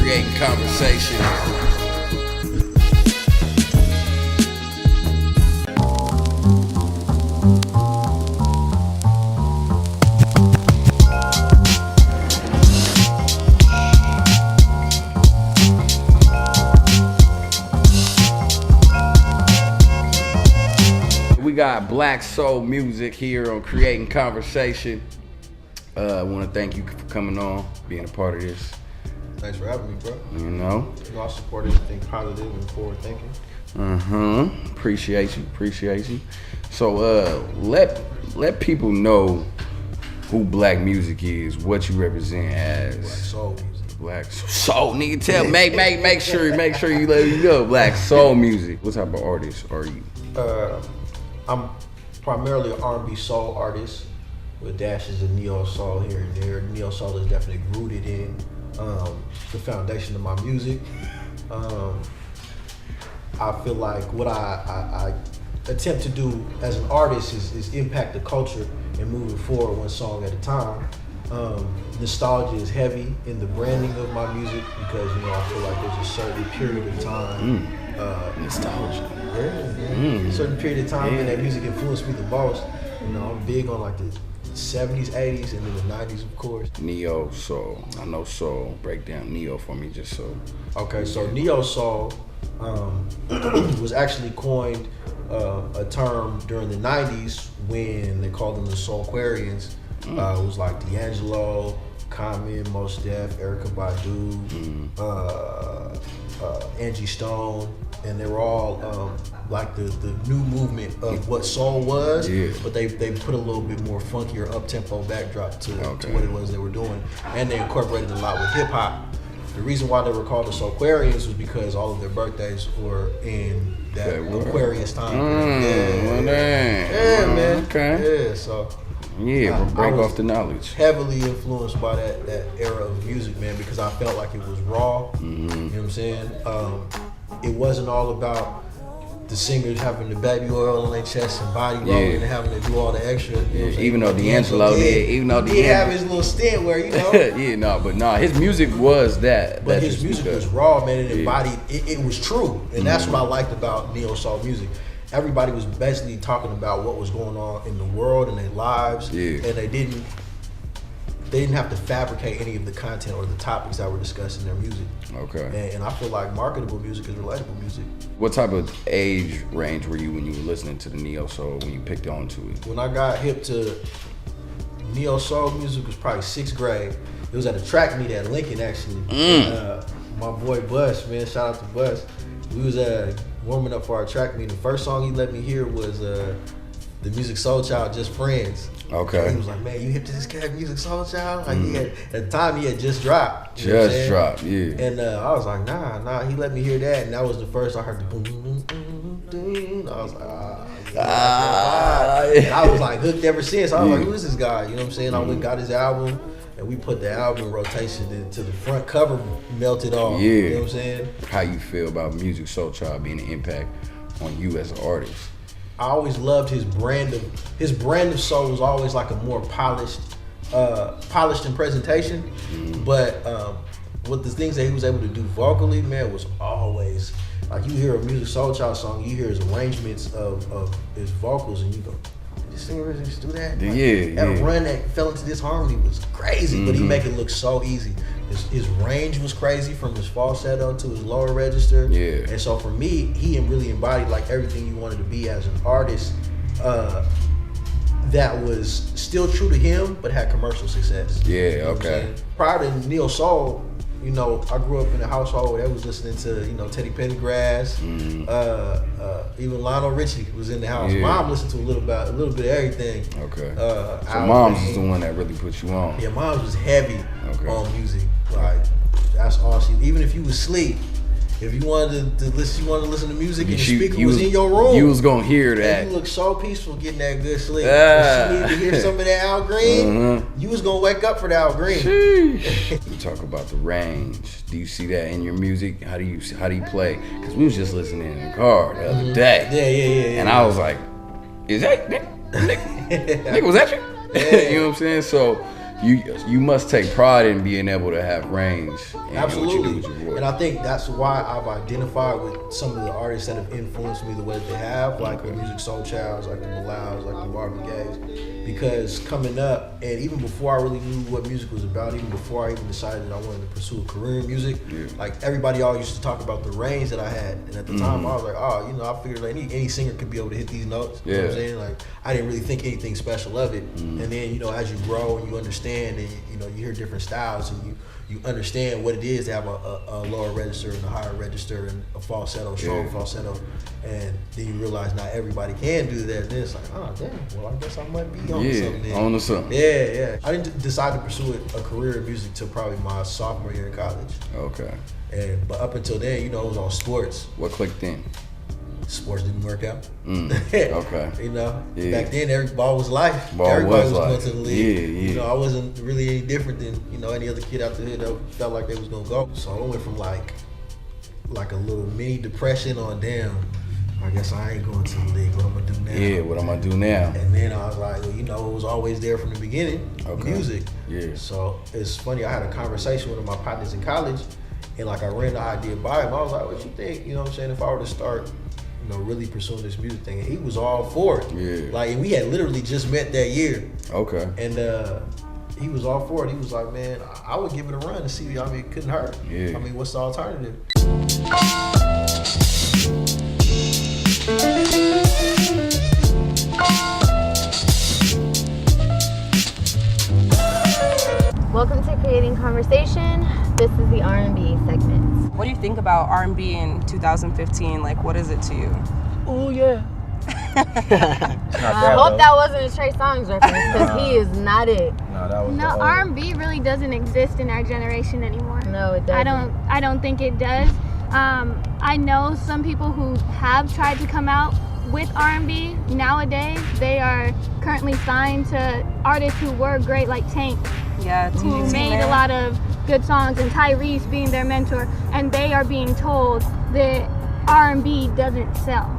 creating conversation. We got Black Soul Music here on Creating Conversation. I want to thank you for coming on, being a part of this. Thanks for having me, bro. You know I support anything positive and forward thinking. Appreciate you. So let people know who Black music is, what you represent as Black soul music. Black soul. Nigga, tell make sure you let me know. Black soul music. What type of artist are you? I'm primarily an R&B soul artist with dashes of neo soul here and there. Neo soul is definitely rooted in the foundation of my music. I feel like what I attempt to do as an artist is impact the culture and move it forward one song at a time. Nostalgia is heavy in the branding of my music because I feel like there's a certain period of time. Nostalgia. A certain period of time when that music influenced me the most. I'm big on like the 70s, 80s, and then the 90s, of course. Neo soul. I know soul. Break down neo for me, just so. Okay, so neo soul was actually coined a term during the 90s when they called them the Soulquarians. It was like D'Angelo, Common, Mos Def, Erykah Badu, Angie Stone, and they were all like the new movement of what soul was, but they put a little bit more funkier up-tempo backdrop to what it was they were doing, and they incorporated a lot with hip-hop. The reason why they were called the Soulquarians was because all of their birthdays were in that Aquarius time. Man. Okay. Yeah, so break off the knowledge. Heavily influenced by that era of music, man, because I felt like it was raw. You know what I'm saying? It wasn't all about the singers having the baby oil on their chest and body rolling and having to do all the extra. Even though D'Angelo did, have his little stint where his music was that. But his music was raw, man, and embodied. It was true, and that's what I liked about neo soul music. Everybody was basically talking about what was going on in the world and their lives, and they didn't have to fabricate any of the content or the topics that were discussed in their music. Okay. And I feel like marketable music is relatable music. What type of age range were you when you were listening to the neo soul, when you picked on to it? When I got hip to neo soul music was probably 6th grade. It was at a track meet at Lincoln, actually. My boy Bus, man, shout out to Bus. We was warming up for our track meet. The first song he let me hear was the Music Soul Child, Just Friends. Okay. And he was like, man, you hip to this cat, Music Soul Child? Like at the time he had just dropped. And I was like, nah. He let me hear that, and that was the first I heard the boom, boom, boom, boom, boom. I was like, and I was like hooked ever since. I was like, who is this guy? You know what I'm saying? I went and got his album, and we put the album rotation into the front cover, melted off. You know what I'm saying? How you feel about Music Soul Child being an impact on you as an artist? I always loved his brand of soul was always like a more polished in presentation, but with the things that he was able to do vocally, man, was always like you hear a Music Soul Child song, you hear his arrangements of his vocals, and you go, this singer just do that? That run that fell into this harmony was crazy, but he make it look so easy. His range was crazy from his falsetto to his lower register. And so for me, he really embodied like everything you wanted to be as an artist that was still true to him, but had commercial success. Prior to neo soul, I grew up in a household that was listening to, Teddy Pendergrass, even Lionel Richie was in the house. Mom listened to a little bit of everything. So Mom's is the one that really put you on. Yeah, Mom's was heavy on music. Like that's all she. Even if you was asleep, if you wanted to listen to music and the speaker was in your room, you was gonna hear that. You look so peaceful getting that good sleep. If you need to hear some of that Al Green, you was gonna wake up for the Al Green. You talk about the range. Do you see that in your music? How do you play? Because we was just listening in the car the other day. And I was like, is that nigga, was that you? You know what I'm saying? So you must take pride in being able to have range. Absolutely. What you do with your voice. And I think that's why I've identified with some of the artists that have influenced me the way that they have, like the Music Soul Childs, like the Bilals, like the Marvin Gayes. Because coming up, and even before I really knew what music was about, even before I even decided that I wanted to pursue a career in music, like everybody always used to talk about the range that I had. And at the time, I was like, oh, you know, I figured like any singer could be able to hit these notes. You know what I'm saying? Like, I didn't really think anything special of it. And then, you know, as you grow and you understand and, you know, you hear different styles and you understand what it is to have a lower register and a higher register and a falsetto, strong falsetto, and then you realize not everybody can do that. And then it's like, oh damn, well I guess I might be on something. Then. On to something. Yeah. I didn't decide to pursue a career in music till probably my sophomore year in college. Okay. But up until then, you know, it was on sports. What clicked in? Sports didn't work out. Okay. You know, back then every ball was life. Everybody was going to the league. You know, I wasn't really any different than, you know, any other kid out there that felt like they was gonna go. So I went from like a little mini depression on damn, I guess I ain't going to the league. What I'm gonna do now? Yeah, what I'm gonna do now? And then I was like, well, you know, it was always there from the beginning. Music. Yeah. So it's funny. I had a conversation with one of my partners in college, and like I ran the idea by him. I was like, what you think? You know what I'm saying? If I were to start, you know, really pursuing this music thing, and he was all for it. Yeah. Like, and we had literally just met that year. Okay. And he was all for it. He was like, man, I would give it a run and see. I mean, it couldn't hurt. Yeah. I mean, what's the alternative? Welcome to Creating Conversation. This is the R&B segment. What do you think about R&B in 2015? Like, what is it to you? Oh yeah. I hope that wasn't a Trey Songz reference, because he is not it. No, R&B really doesn't exist in our generation anymore. No, it doesn't. I don't think it does. I know some people who have tried to come out with R&B. Nowadays, they are currently signed to artists who were great, like Tank. Yeah, who made a lot of good songs, and Tyrese being their mentor, and they are being told that R&B doesn't sell.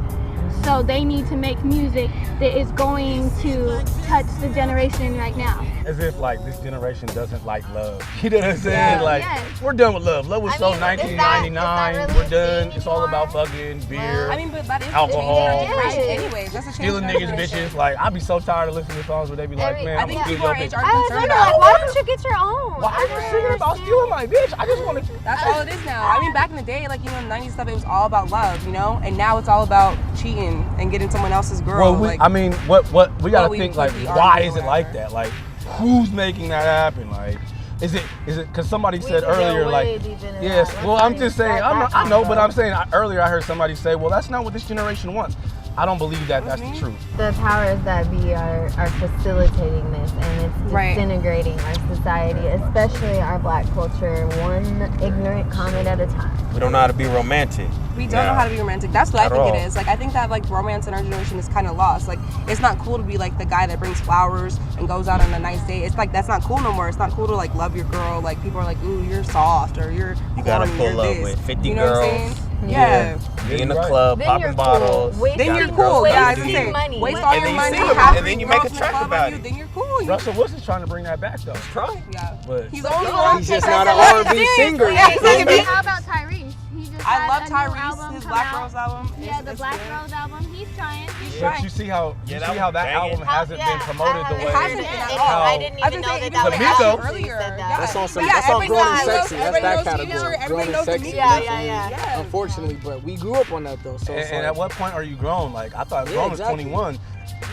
So they need to make music that is going to touch the generation right now. As if like this generation doesn't like love. You know what I'm saying? We're done with love. Love was so 1999. really we're done. It's all anymore? about fucking beer, I mean, but that is alcohol. Anyways, that's a change. Stealing niggas, bitches. Like, I'd be so tired of listening to songs where they be like, man, I I'm think gonna people steal our your age bitch. are concerned about. Why don't you get your own? Why are you singing about stealing my bitch? I just want to. That's all it is now. I mean, back in the day, like, you know, the 90s stuff, it was all about love, you know? And now it's all about cheating and getting someone else's girl. Well, like, I mean, what we gotta we think, put like, the why R&B is it or like whatever. that? Like, who's making that happen? Like, is it because somebody said earlier, like, yes. Well, I'm just saying, I know, but I'm saying earlier I heard somebody say, well, that's not what this generation wants. I don't believe that that's the truth. The powers that be are facilitating this, and it's disintegrating our society, especially our Black culture, one ignorant comment at a time. We don't know how to be romantic. We don't know how to be romantic. That's what I think it is. Like, I think that, like, romance in our generation is kind of lost. Like, it's not cool to be, like, the guy that brings flowers and goes out on a nice date. It's like, that's not cool no more. It's not cool to, like, love your girl. Like, people are like, ooh, you're soft, or you gotta pull up with 50 you know girls. What I'm saying? Yeah. Be in the club, Then popping you're bottles. Cool. Then you're cool. Yeah, I was gonna say, money. waste all And your then you money, sing have about it, and three then you make girls a in the track club about on you, it. then you're cool. Russell Wilson's trying to bring that back though. Trying. Yeah. But He's only one. He's just not an R&B singer. How about Tyrese? He just I love had a new Tyrese, album his come Black out. Rose album. Yeah, the Black Rose album. He's trying. But you see how that banging. album hasn't been promoted the way. I didn't even know that was was Miko. earlier. That's on some. Yeah, That's on everybody grown and knows- sexy. That's everybody that knows category. Future, Grown everybody and knows sexy. Miko. Yeah. Unfortunately, but we grew up on that though. So And at what point are you grown? Like, I thought grown was exactly. 21.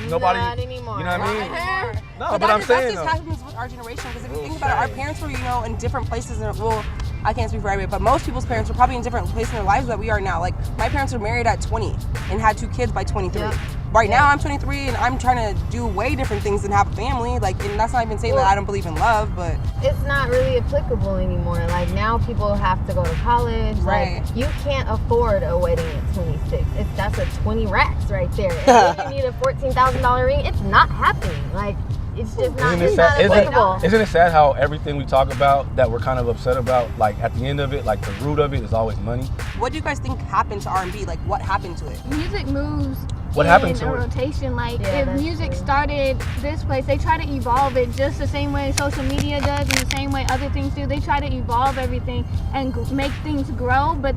Nobody. Not anymore. You know what I mean? No, but that I'm just, saying that just though. happens with our generation. Because if you think about it, our parents were, you know, in different places. Well, I can't speak for everybody, but most people's parents were probably in different places in their lives that we are now. Like, my parents were married at 20 and had 2 kids by 23. Yeah. Right now, I'm 23 and I'm trying to do way different things than have a family. Like, and that's not even saying that I don't believe in love, but It's not really applicable anymore. Like, now people have to go to college. Right. Like, you can't afford a wedding at 26. That's a 20 racks right there. And if you need a $14,000 ring, it's not happening. Like, it's just not, Isn't it it's sad? not applicable. Isn't it sad how everything we talk about that we're kind of upset about, like at the end of it, like the root of it is always money? what do you guys think happened to R&B? Like, what happened to it? Music moves What happened to in a it? rotation. Like, Yeah, if that's music true. started this place, they try to evolve it just the same way social media does and the same way other things do. They try to evolve everything and make things grow, but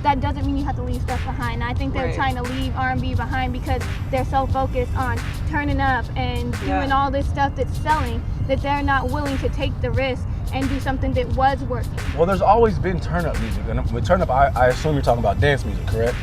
that doesn't mean you have to leave stuff behind. I think they're trying to leave R&B behind because they're so focused on turning up and doing all this stuff that's selling that they're not willing to take the risk and do something that was working. Well, there's always been turn-up music. And with turn-up, I assume you're talking about dance music, correct?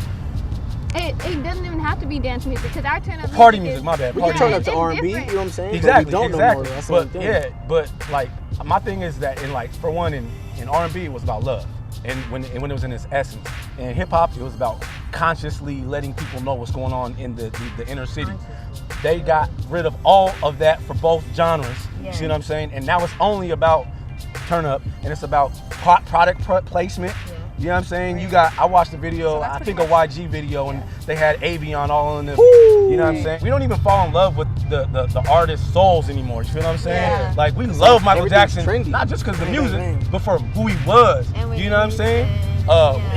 It doesn't even have to be dance music because our turn up Party music, my bad. We Party can turn music. up to R&B, you know different. what I'm saying? Exactly, but we don't exactly. No more. That's the But only thing. yeah, but like my thing is that in like for one in R&B it was about love, and when it was in its essence. And hip hop it was about consciously letting people know what's going on in the inner city. They got rid of all of that for both genres. You see what I'm saying? And now it's only about turn up, and it's about product placement. You know what I'm saying? I watched the video, I think a YG video, and they had Avion all in this. You know what I'm saying? We don't even fall in love with the artist's souls anymore. You feel what I'm saying? Yeah. Like we love Michael Jackson, trendy. not just because of the Bang, music, bang, bang. but for who he was. And You know what I'm saying? yeah.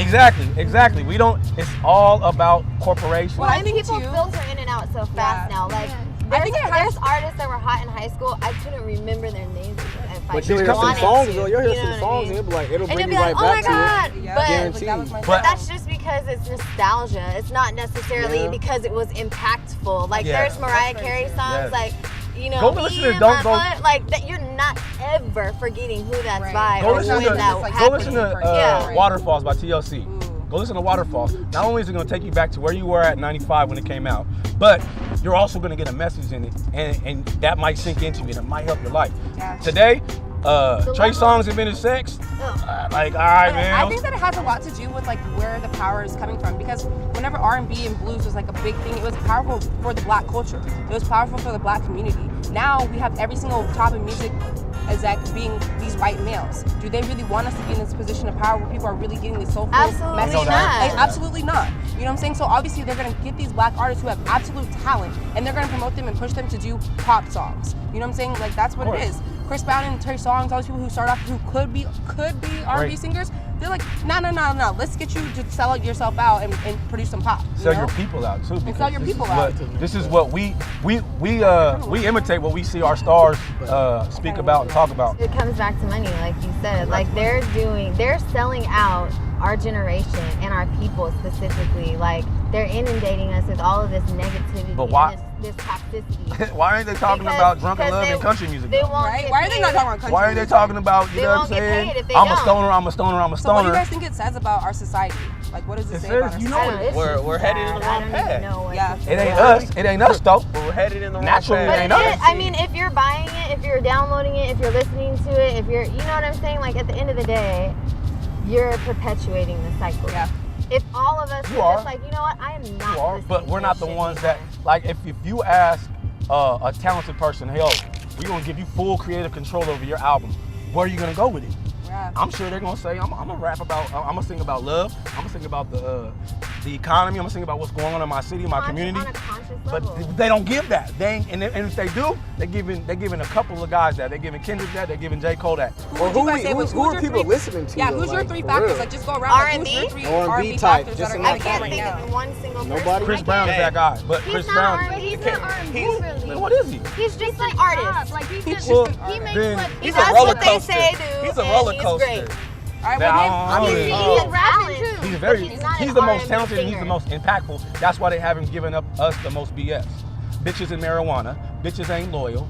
Exactly. We don't. It's all about corporations. Well, I and think people too- filter in and out so fast now. Like, I think there's artists that were hot in high school. I couldn't remember their names if I But you'll hear some wanted songs, to, though. You'll hear you know some what I songs, mean? and it'll And bring it'll you be like, right oh my back god! to it. Yeah. But Guaranteed. That was my But- that's just because it's nostalgia. It's not necessarily Yeah. because it was impactful. Like Yeah. there's Mariah Carey songs, Yes. like Go me listen to and Don't my Go- foot, like that. You're not ever forgetting who that's Right. by Go or listen when to, that go happened. listen to Yeah. Waterfalls by TLC. Go listen to Waterfalls. Not only is it going to take you back to where you were at 95 when it came out, but you're also going to get a message in it, and that might sink into you, and it might help your life. Yeah. Today, Trey Songz invented sex. Like, all right, man. I think that it has a lot to do with like where the power is coming from, because whenever R&B and blues was like a big thing, it was powerful for the Black culture. It was powerful for the Black community. Now we have every single top in music exec being these white males. Do they really want us to be in this position of power where people are really getting this soulful Absolutely message? not. Like, absolutely not. You know what I'm saying? So obviously they're gonna get these Black artists who have absolute talent, and they're gonna promote them and push them to do pop songs. You know what I'm saying? Like that's what it is. Chris Brown and Trey Songz, all these people who start off who could be R&B Right. singers, they're like, no. Let's get you to sell yourself out and produce some pop. You Sell know? your people out too. because sell your this people is out. what- This is what we imitate what we see our stars speak about and talk about. It comes back to money, like you said. Like they're selling out our generation and our people specifically. Like they're inundating us with all of this negativity, But why- and this toxicity. Why aren't they talking about drunken love and country music? They though? won't Right? get Why are they not paid. talking about country Why are they music? talking about, you They know what I'm won't get saying? paid if they I'm a don't. stoner, I'm a stoner, I'm a So what do you stoner. guys think it says about our society? Like what does it It say says, about our you know, society? It's We're just headed in the bad. wrong I don't path. even know what Yeah. to It say. ain't us. It ain't us though. But we're headed in the wrong Naturally, path. it ain't But us. I mean, if you're buying it, if you're downloading it, if you're listening to it, if you're, you know what I'm saying? Like at the end of the day, you're perpetuating the cycle. Yeah. If all of us You were are. just like, you know what, I am not. You are, listening but we're to not this the shit ones that, anymore. like, if you ask a talented person, hey, yo, we're gonna give you full creative control over your album, where are you gonna go with it? Yeah. I'm sure they're gonna say, I'm gonna rap about, I'm gonna sing about love, I'm gonna sing about the economy, I'm gonna sing about what's going on in my city, my community. On a conscious But level. they don't give that. They ain't, and if they do, they're giving a couple of guys that. They're giving Kendrick that. They're giving J. Cole that. Who would you guys say was- who who's are your people three- listening to? Yeah, though, who's your like, three for factors? real? Like just go around. Like, who's your R&B? three R&B R&B type, factors just that are in I that can't right think now? of one single person. Nobody? Chris I Brown is can't. that guy, but He's Chris not Brown. R&B. He's not R&B really. What is he? He's just an artist. Like he's just Well, he makes then- what He's That's a roller what they coaster. say, dude. He's a and roller he's coaster. great. All right, Now, well, I maybe don't He's know. rapping talented, too. He's but very, he's not he's an the most R&B talented and he's singer. the most impactful. That's why they haven't given up us the most BS. Bitches and marijuana. Bitches ain't loyal.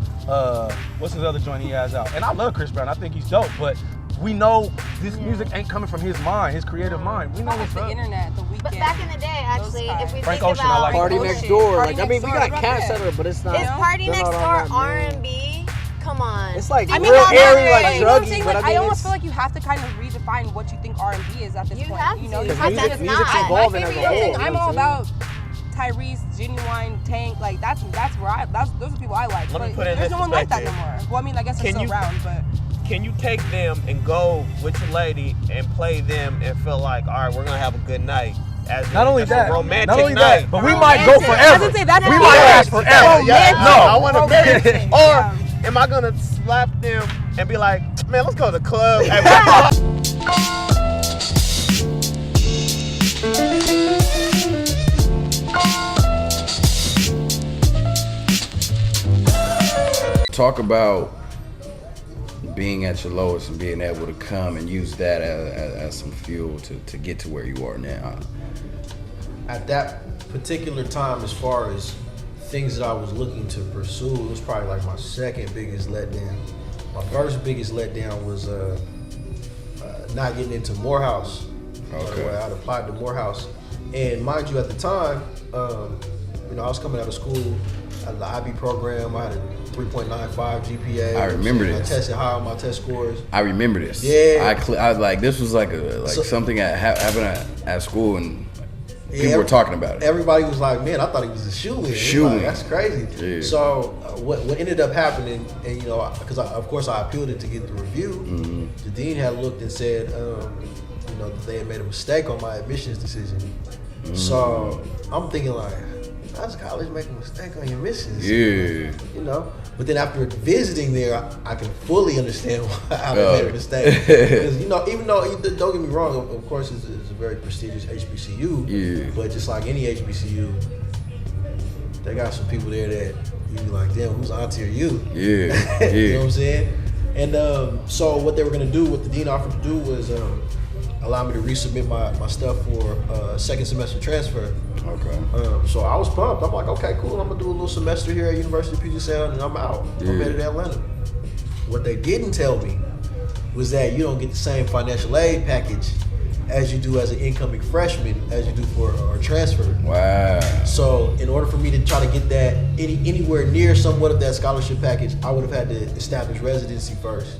What's his other joint he has out? And I love Chris Brown. I think he's dope, but we know this music ain't coming from his mind, his creative mind. We know Like what's the up. internet, the weekend. But back in the day, actually, guys. if we Frank think Ocean, I about like Party Frank next Ocean. door. Party Like I mean, Next we Door, got right cats there. that are, but it's not. is Party they're Next not Door on that thing. R&B? Come on. It's like I mean, real not airy, really, like you know what I'm druggy, saying? but Like, I mean, I almost it's, feel like you have to kind of redefine what you think R&B is at this You point. have You know, to, you because have that's to. not. My evolving favorite as a whole, thing, you know I'm what all I'm about Tyrese, Genuine, Tank. Like that's where those are people I like. Let me But put it in there's this no one like that no perspective. more. Well, I mean, I guess they're Can still you- around, but Can you take them and go with your lady and play them and feel like, all right, we're gonna have a good night? As in, Not only it's that, a romantic not only night. that, but we might go Romantic. forever. I was gonna say, that's we a might romantic. last forever. Yeah, I want to marry Romantic. them. Or am I gonna slap them and be like, man, let's go to the club? Talk about being at your lowest and being able to come and use that as some fuel to get to where you are now. At that particular time, as far as things that I was looking to pursue, it was probably like my second biggest letdown. My first biggest letdown was not getting into Morehouse. Okay. I'd applied to Morehouse. And mind you, at the time, I was coming out of school at the IB program. I had a 3.95 GPA. I remember this. I tested high on my test scores. I remember this. Yeah. I was like, this was like something that happened at school, and people were talking about it. Everybody was like, man, I thought he was a shoo-in. Like, that's crazy. Yeah. So what ended up happening, and because of course I appealed it to get the review, the dean had looked and said, that they had made a mistake on my admissions decision. So I'm thinking like, how's college make a mistake on your admissions? Yeah. But then after visiting there, I can fully understand how they made a mistake. Because, even though, don't get me wrong, of course it's a very prestigious HBCU, but just like any HBCU, they got some people there that you be like, damn, whose auntie are you? Yeah. You know what I'm saying? And so what they were going to do, what the dean offered to do was allow me to resubmit my stuff for second semester transfer. Okay. So I was pumped. I'm like, okay, cool. I'm gonna do a little semester here at University of Puget Sound, and I'm out. I'm headed to Atlanta. What they didn't tell me was that you don't get the same financial aid package as you do as an incoming freshman as you do for a transfer. Wow. So in order for me to try to get that anywhere near somewhat of that scholarship package, I would have had to establish residency first.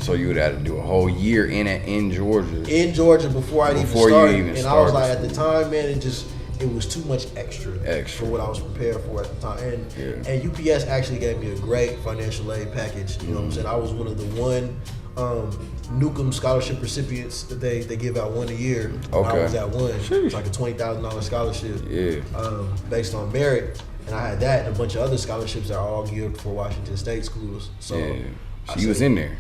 So you would have to do a whole year in Georgia. In Georgia before I even started. I was like, at the time, man, it was too much extra for what I was prepared for at the time. And UPS actually gave me a great financial aid package. You know what I'm saying? I was one of the LuQuam scholarship recipients that they give out one a year. Okay. I was at one. It's like a $20,000 scholarship. Based on merit. And I had that and a bunch of other scholarships that are all geared for Washington State schools. So you was in there.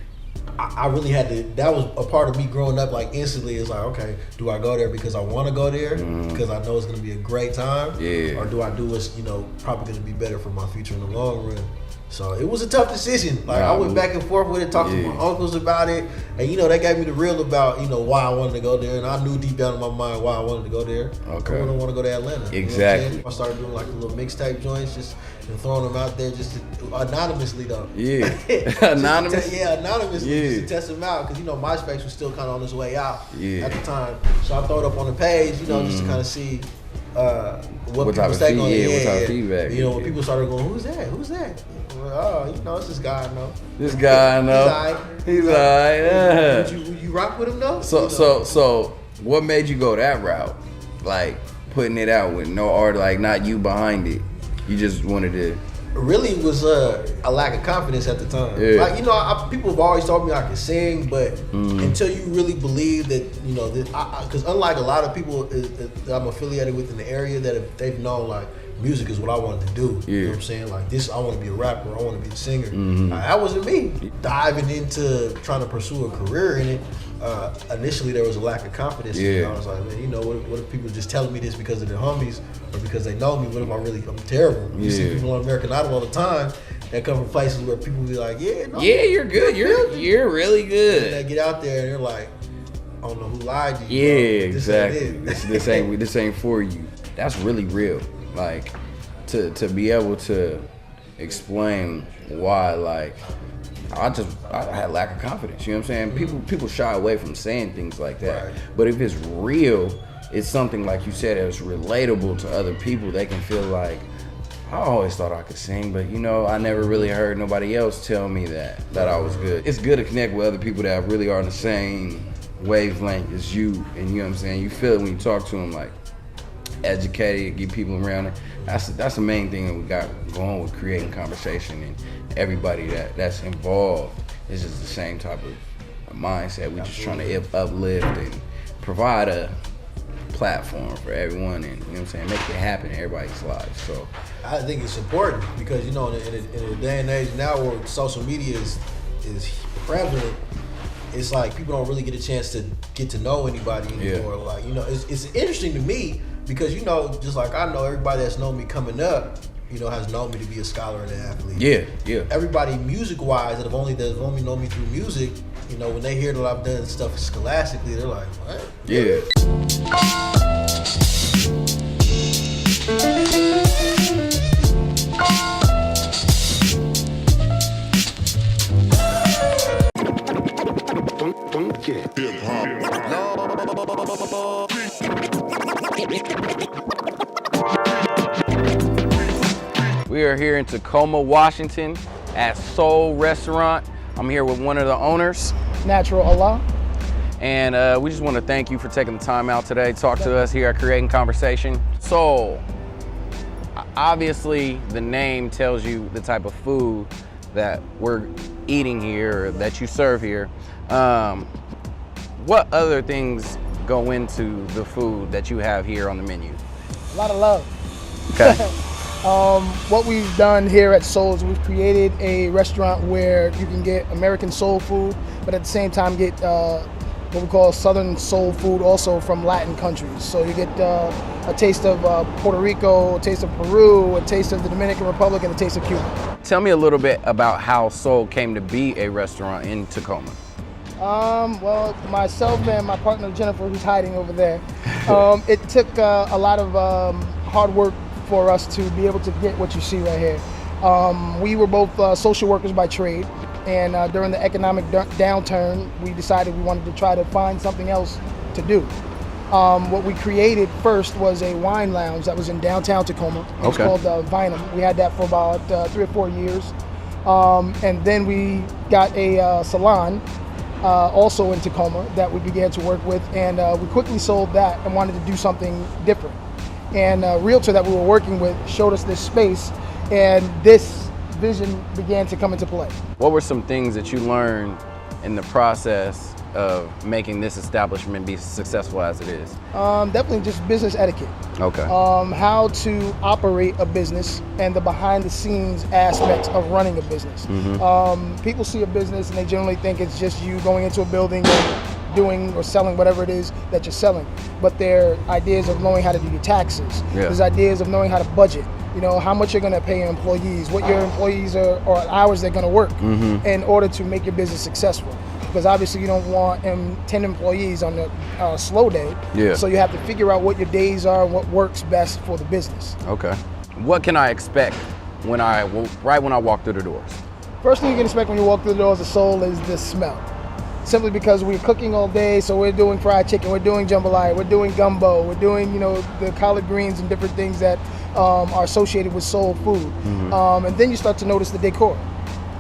I really had to, that was a part of me growing up, like instantly is like, okay, do I go there because I want to go there because I know it's going to be a great time? Or do I do what's, probably going to be better for my future in the long run? So it was a tough decision. Like I went back and forth with it, talked to my uncles about it, and they gave me the real about why I wanted to go there, and I knew deep down in my mind why I wanted to go there. Okay. I wouldn't want to go to Atlanta. Exactly. I started doing like the little mixtape joints, just throwing them out there, just anonymously though. Anonymous. Anonymously just to test them out, because MySpace was still kind of on its way out at the time. So I throw it up on the page, just to kind of see what people take on it. What type of feedback? When people started going, who's that? It's this guy I know. He's alright. You rock with him though? So what made you go that route? Like putting it out with no art, like not you behind it. You just wanted to. Really was a lack of confidence at the time. Like people have always told me I could sing, but until you really believe that because unlike a lot of people that I'm affiliated with in the area that they've known like music is what I wanted to do. You know what I'm saying? Like this, I want to be a rapper. I want to be a singer. That wasn't me. Diving into trying to pursue a career in it. Initially, there was a lack of confidence. I was like, man, what if people just telling me this because of their homies or because they know me? What if I'm terrible? You see people on American Idol all the time that come from places where people be like, you're good. You're really good. And they get out there and they're like, I don't know who lied to you. Exactly. This ain't for you. That's really real. Like to be able to explain why, like I had lack of confidence. You know what I'm saying? People shy away from saying things like that. Right. But if it's real, it's something like you said that's relatable to other people. They can feel like, I always thought I could sing, but I never really heard nobody else tell me that I was good. It's good to connect with other people that really are on the same wavelength as you, and you know what I'm saying? You feel it when you talk to them, like educated, get people around it. That's the main thing that we got going with creating conversation, and everybody that's involved is just the same type of mindset. We're just trying to uplift and provide a platform for everyone, and you know what I'm saying, make it happen in everybody's lives. So I think it's important because in a day and age now where social media is prevalent, it's like people don't really get a chance to get to know anybody anymore. Like it's interesting to me because just like I know everybody that's known me coming up, you know, has known me to be a scholar and an athlete. Yeah. Everybody music-wise that have only known me through music, you know, when they hear that I've done stuff scholastically, they're like, what? Yeah. We are here in Tacoma, Washington at Soul Restaurant. I'm here with one of the owners, Natural Allah. and we just want to thank you for taking the time out today to talk to us here at Creating Conversation. Soul, obviously the name tells you the type of food that we're eating here, or that you serve here. What other things go into the food that you have here on the menu? A lot of love. Okay. What we've done here at Soul is we've created a restaurant where you can get American soul food, but at the same time get what we call Southern soul food also from Latin countries. So you get a taste of Puerto Rico, a taste of Peru, a taste of the Dominican Republic, and a taste of Cuba. Tell me a little bit about how Soul came to be a restaurant in Tacoma. Well, myself and my partner Jennifer, who's hiding over there, it took a lot of hard work for us to be able to get what you see right here. We were both social workers by trade, and during the economic downturn, we decided we wanted to try to find something else to do. What we created first was a wine lounge that was in downtown Tacoma. It was called Vinum. We had that for about 3 or 4 years. And then we got a salon also in Tacoma that we began to work with, and we quickly sold that and wanted to do something different. And a realtor that we were working with showed us this space, and this vision began to come into play. What were some things that you learned in the process of making this establishment be successful as it is? Definitely just business etiquette. Okay. How to operate a business and the behind the scenes aspects of running a business. People see a business and they generally think it's just you going into a building and doing or selling whatever it is that you're selling. But there are ideas of knowing how to do your taxes. There's ideas of knowing how to budget. You know, how much you're gonna pay your employees, what your employees are, or hours they're gonna work in order to make your business successful. Because obviously you don't want 10 employees on a slow day. So you have to figure out what your days are and what works best for the business. Okay. What can I expect when right when I walk through the doors? First thing you can expect when you walk through the doors of Soul is the smell. Simply because we're cooking all day, so we're doing fried chicken, we're doing jambalaya, we're doing gumbo, we're doing, you know, the collard greens and different things that are associated with soul food. And then you start to notice the decor.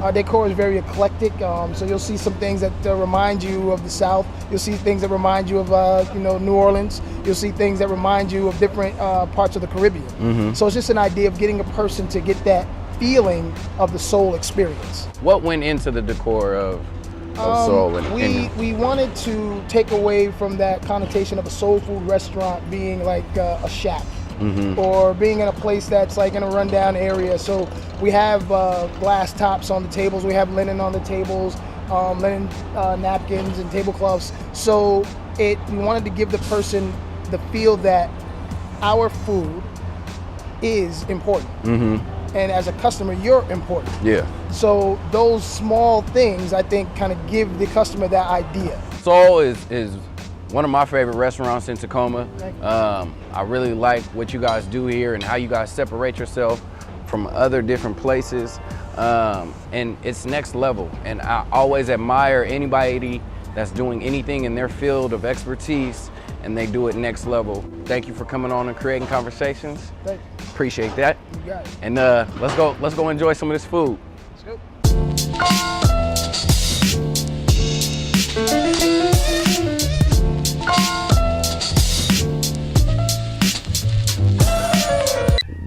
Our decor is very eclectic, so you'll see some things that remind you of the South. You'll see things that remind you of you know, New Orleans. You'll see things that remind you of different parts of the Caribbean. So it's just an idea of getting a person to get that feeling of the soul experience. What went into the decor of Soul? We wanted to take away from that connotation of a soul food restaurant being like a shack. Or being in a place that's like in a rundown area. So we have glass tops on the tables, we have linen on the tables, linen napkins and tablecloths. So we wanted to give the person the feel that our food is important. And as a customer, you're important. So those small things, I think, kind of give the customer that idea. Soul is one of my favorite restaurants in Tacoma. I really like what you guys do here and how you guys separate yourself from other different places. And it's next level. And I always admire anybody that's doing anything in their field of expertise and they do it next level. Thank you for coming on and Creating Conversations. Thank you. Appreciate that. You got it. And let's go enjoy some of this food. Let's go.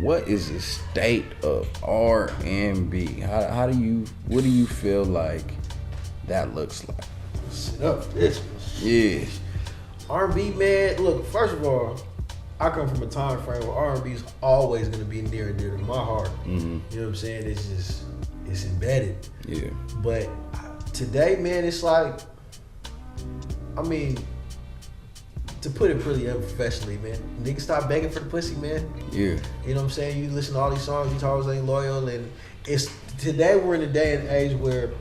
What is the state of R&B? What do you feel like that looks like? Sit up this. Yeah. R&B, man, look, first of all, I come from a time frame where R&B is always going to be near and dear to my heart. You know what I'm saying? It's embedded. Yeah. But today, man, it's like, I mean, to put it pretty unprofessionally, man, niggas stop begging for the pussy, man. Yeah. You know what I'm saying? You listen to all these songs, you always ain't loyal, and it's today we're in a day and age where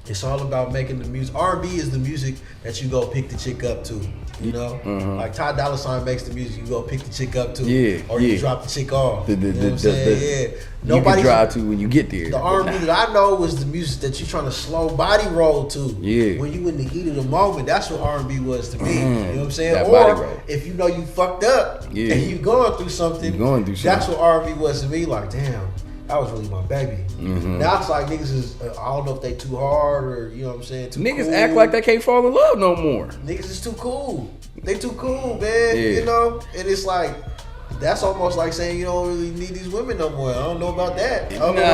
it's all about making the music. R&B is the music that you go pick the chick up to. You know, like Ty Dolla $ign makes the music you go pick the chick up to, or you drop the chick off. You know what I'm saying? You can drive to when you get there. The R&B that I know was the music that you trying to slow body roll to. Yeah. When you in the heat of the moment, that's what R&B was to me. You know what I'm saying? That or body roll. if you know you fucked up and you going through something, that's what R&B was to me. Like, damn, that was really my baby. Now it's like niggas is, I don't know if they too hard or, you know what I'm saying, too niggas cool. act like they can't fall in love no more. Niggas is too cool. They too cool, man. You know? And it's like, that's almost like saying you don't really need these women no more. I don't know about that. I don't know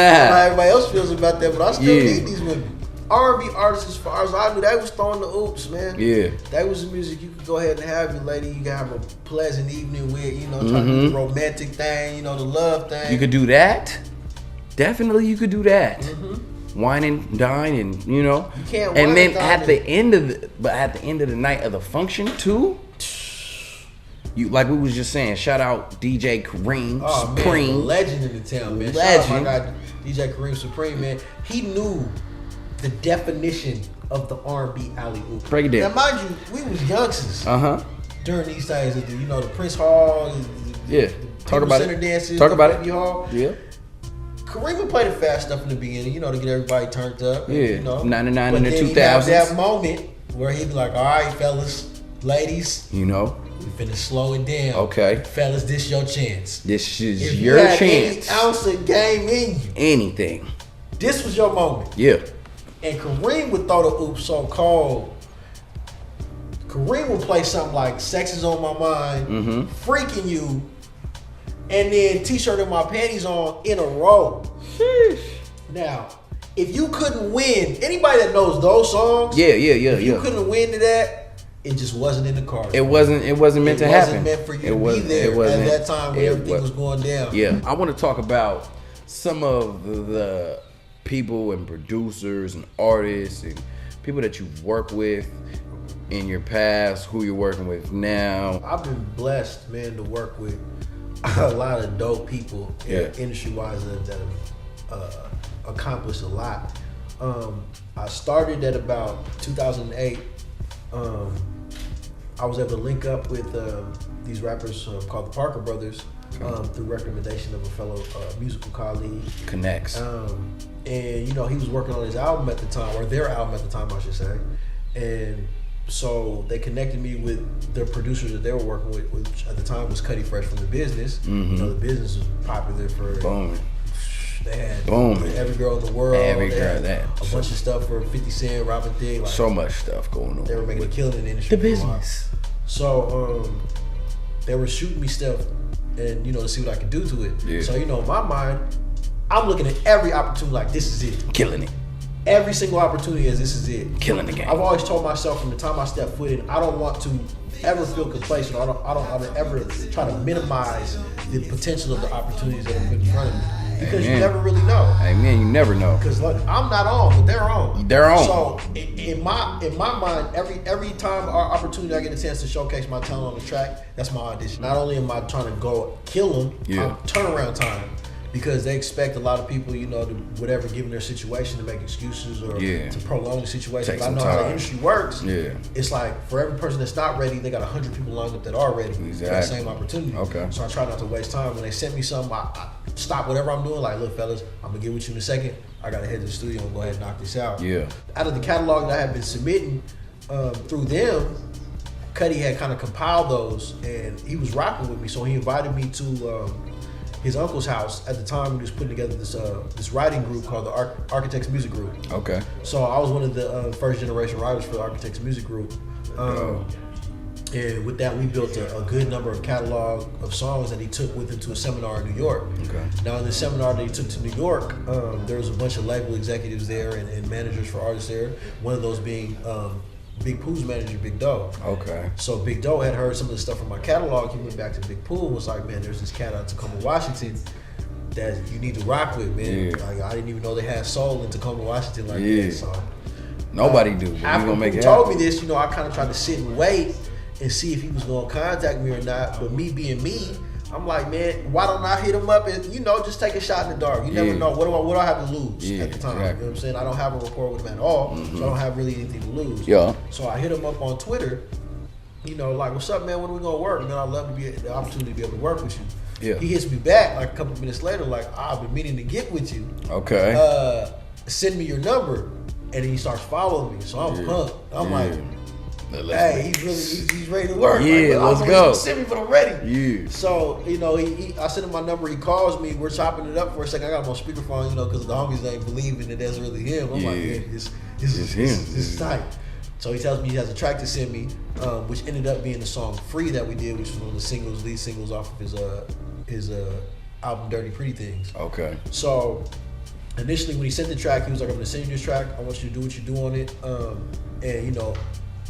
how everybody else feels about that, but I still need these women. R&B artists, as far as I knew, they was throwing the oops, man. Yeah. That was the music you could go ahead and have your lady. You can have a pleasant evening with, you know, trying to do the romantic thing, you know, the love thing. You could do that. Definitely you could do that. Wine and dine and, you know. You can't wine and then at the end of the night of the function too, you like we was just saying, shout out DJ Kareem Supreme. Man, legend in the town, man. Shout out my guy DJ Kareem Supreme, man. He knew the definition of the R&B alley-oop. Break it down. Now, mind you, we was youngsters during these days. You know, the Prince Hall, talk about Center it. dances, Talk about it. Hall. Yeah. Kareem would play the fast stuff in the beginning, you know, to get everybody turned up. Yeah. You know? 99 and the 2000s. Have that moment where he'd be like, all right, fellas, ladies. You know. We finna slow it down. Okay. Fellas, this your chance. This is if your you had chance. Any ounce of game in you. Anything. This was your moment. Yeah. And Kareem would throw the oops so cold. Kareem would play something like Sex Is On My Mind, Freaking You, and then T-shirt and my panties on in a row. Sheesh. Now, if you couldn't win, anybody that knows those songs, if you couldn't win to that, it just wasn't in the cards. It wasn't meant to happen. It wasn't meant for you to be there at that time when everything was going down. Yeah. I want to talk about some of the people and producers and artists and people that you've worked with in your past, who you're working with now. I've been blessed, man, to work with a lot of dope people industry-wise that have accomplished a lot. I started at about 2008. I was able to link up with these rappers called the Parker Brothers through recommendation of a fellow musical colleague. Connects. And, you know, he was working on his album at the time, or their album at the time, I should say. And so they connected me with their producers that they were working with, which at the time was Cuddy Fresh from The Business. You know, The Business was popular for... Boom. They had Boom. Every Girl in the World. Every they girl had that. A bunch of stuff for 50 Cent, Robin Thicke. Like, so much stuff going on. They were making a killing in the industry. The Business. So they were shooting me stuff and, you know, to see what I could do to it. Yeah. So, you know, in my mind, I'm looking at every opportunity like this is it. Killing it. Every single opportunity is this is it. Killing the game. I've always told myself from the time I step foot in, I don't want to ever feel complacent. I don't ever try to minimize the potential of the opportunities that are put in front of me. Because you never really know. Amen. You never know. Because look, I'm not on, but they're on. They're on. So in my mind, every time our opportunity I get a chance to showcase my talent on the track, that's my audition. Not only am I trying to go kill them, I'm turnaround time. Because they expect a lot of people, you know, to whatever given their situation to make excuses or to prolong the situation. I know how the industry works. It's like for every person that's not ready, they got 100 people lined up that are ready for that same opportunity. Okay. So I try not to waste time. When they sent me something, I stop whatever I'm doing. Like, look, fellas, I'm gonna get with you in a second. I gotta head to the studio and go ahead and knock this out. Yeah. Out of the catalog that I had been submitting through them, Cuddy had kind of compiled those, and he was rocking with me. So he invited me to his uncle's house at the time when he was putting together this writing group called the Architects Music Group. Okay. So I was one of the first generation writers for the Architects Music Group. And with that, we built a good number of catalog of songs that he took with him to a seminar in New York. Okay. Now, in the seminar that he took to New York, there was a bunch of label executives there and managers for artists there. One of those being Big Pooh's manager, Big Doe. Okay. So Big Doe had heard some of the stuff from my catalog. He went back to Big Pooh and was like, man, there's this cat out of Tacoma, Washington that you need to rock with, man. Like, I didn't even know they had soul in Tacoma, Washington like that. So Nobody do. But after gonna make he it told happen. me this, I kind of tried to sit and wait and see if he was going to contact me or not. But me being me, I'm like, man, why don't I hit him up and just take a shot in the dark? You never know. What do I have to lose at the time? Exactly. You know what I'm saying? I don't have a rapport with him at all, so I don't have really anything to lose. Yeah. So I hit him up on Twitter. Like, what's up, man? When are we gonna work? Man, I'd love to be the opportunity to be able to work with you. Yeah. He hits me back like a couple minutes later, like, I've been meaning to get with you. Okay. Send me your number, and then he starts following me. So I'm pumped. I'm like, hey, he's ready to work. Yeah, like, let's go. Send me, but I'm ready. Yeah. So I sent him my number. He calls me. We're chopping it up for a second. I got him on speakerphone, because the homies ain't believing that that's really him. I'm like, man, this is tight. So he tells me he has a track to send me, which ended up being the song "Free" that we did, which was one of the lead singles off of his album "Dirty Pretty Things." Okay. So initially, when he sent the track, he was like, "I'm gonna send you this track. I want you to do what you do on it, and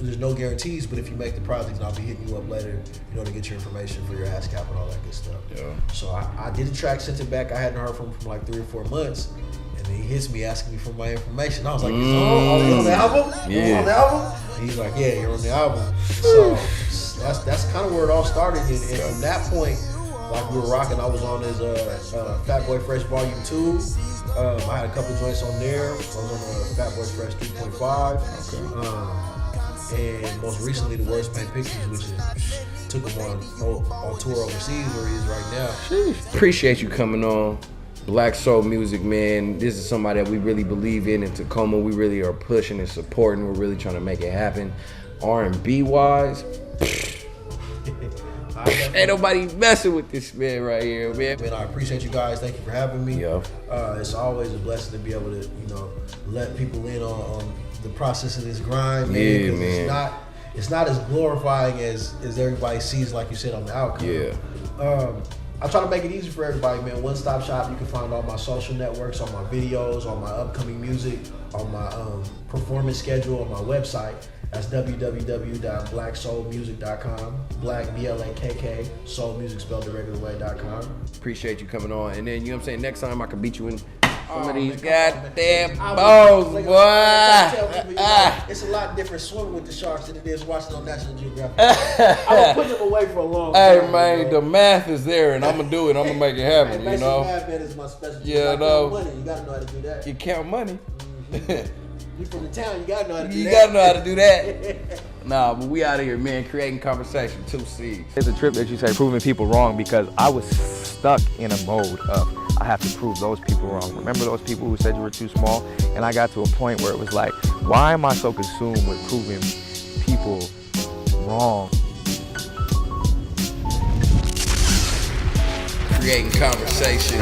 there's no guarantees, but if you make the project, I'll be hitting you up later, to get your information for your ASCAP and all that good stuff." Yeah. So I did the track, sent it back. I hadn't heard from him for like 3 or 4 months. And then he hits me asking me for my information. I was like, "Are you on the album? Yeah. On the album?" And he's like, "Yeah, you're on the album." So that's kind of where it all started. And from that point, like we were rocking, I was on his Fat Boy Fresh Volume 2. I had a couple joints on there. I was on Fat Boy Fresh 3.5. Okay. And most recently, The Worst Paint Pictures, which took him on tour overseas where he is right now. Appreciate you coming on. Black soul music, man. This is somebody that we really believe in Tacoma. We really are pushing and supporting. We're really trying to make it happen. R&B wise, ain't nobody messing with this man right here, man. Man, I appreciate you guys. Thank you for having me. Yeah. It's always a blessing to be able to, let people in on the process of this grind, man. Yeah, man. It's not as glorifying as everybody sees, like you said, on the outcome. Yeah. I try to make it easy for everybody, man. One-stop shop. You can find all my social networks, all my videos, all my upcoming music, all my performance schedule on my website. That's www.blacksoulmusic.com. Black, BLAKK, soul music spelled the regular way.com. Appreciate you coming on. And then, next time I can beat you in some of these goddamn balls, boy. It's a lot different swimming with the sharks than it is watching on National Geographic. I've been putting them away for a long time. Hey, man, the math is there, and I'm going to do it. I'm going to make it happen, Math man is my specialty. Yeah, you count money. You got to know how to do that. You count money. Mm-hmm. You from the town, you got to know how to do that. You got to know how to do that. Nah, but we out of here, man. Creating conversation, 2 C's. It's a trip that you say proving people wrong, because I was stuck in a mode of I have to prove those people wrong. Remember those people who said you were too small? And I got to a point where it was like, why am I so consumed with proving people wrong? Creating conversation.